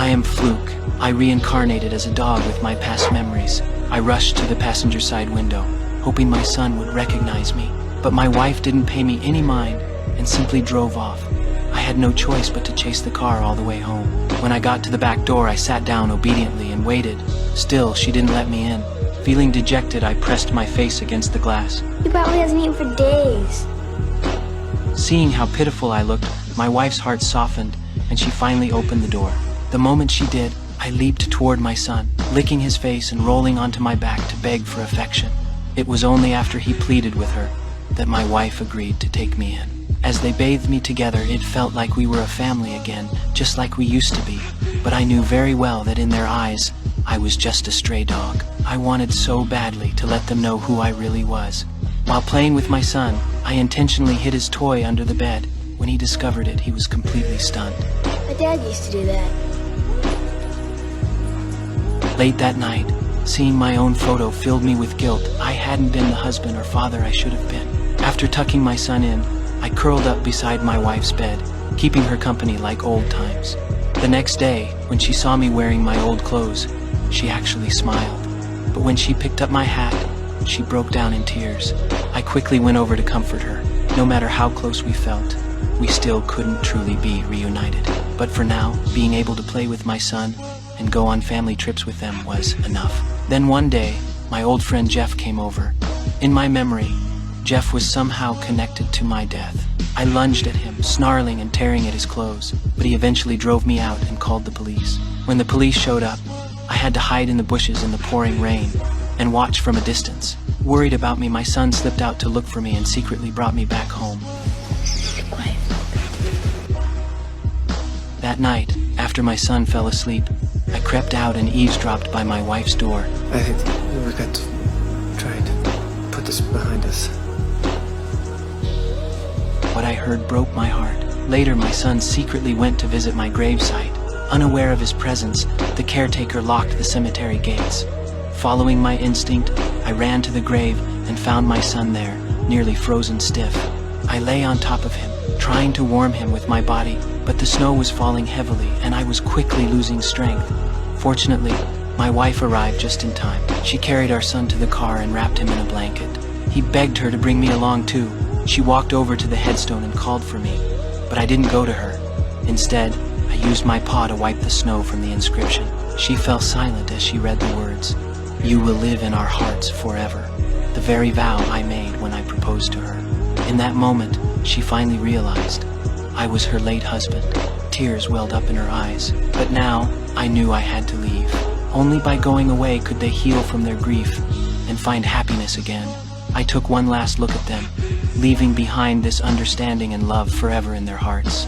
I am Fluke. I reincarnated as a dog with my past memories. I rushed to the passenger side window, hoping my son would recognize me. But my wife didn't pay me any mind and simply drove off. I had no choice but to chase the car all the way home. When I got to the back door, I sat down obediently and waited. Still, she didn't let me in. Feeling dejected, I pressed my face against the glass. He probably hasn't eaten for days. Seeing how pitiful I looked, my wife's heart softened, and she finally opened the door. The moment she did, I leaped toward my son, licking his face and rolling onto my back to beg for affection. It was only after he pleaded with her that my wife agreed to take me in. As they bathed me together, it felt like we were a family again, just like we used to be. But I knew very well that in their eyes, I was just a stray dog. I wanted so badly to let them know who I really was. While playing with my son, I intentionally hid his toy under the bed. When he discovered it, he was completely stunned. My dad used to do that. Late that night, seeing my own photo filled me with guilt. I hadn't been the husband or father I should have been. After tucking my son in, I curled up beside my wife's bed, keeping her company like old times. The next day, when she saw me wearing my old clothes, she actually smiled. But when she picked up my hat, she broke down in tears. I quickly went over to comfort her. No matter how close we felt, we still couldn't truly be reunited. But for now, being able to play with my son and go on family trips with them was enough. Then one day, my old friend Jeff came over. In my memory, Jeff was somehow connected to my death. I lunged at him, snarling and tearing at his clothes, but he eventually drove me out and called the police. When the police showed up, I had to hide in the bushes in the pouring rain and watch from a distance. Worried about me, my son slipped out to look for me and secretly brought me back home. That night, after my son fell asleep, I crept out and eavesdropped by my wife's door. I think we've got to try to put this behind us. What I heard broke my heart. Later, my son secretly went to visit my gravesite. Unaware of his presence, the caretaker locked the cemetery gates. Following my instinct, I ran to the grave and found my son there, nearly frozen stiff. I lay on top of him, trying to warm him with my body, but the snow was falling heavily and I was quickly losing strength. Fortunately, my wife arrived just in time. She carried our son to the car and wrapped him in a blanket. He begged her to bring me along too. She walked over to the headstone and called for me, but I didn't go to her. Instead, I used my paw to wipe the snow from the inscription. She fell silent as she read the words, "You will live in our hearts forever," the very vow I made when I proposed to her. In that moment, she finally realized I was her late husband. Tears welled up in her eyes. But now, I knew I had to leave. Only by going away could they heal from their grief and find happiness again. I took one last look at them, leaving behind this understanding and love forever in their hearts.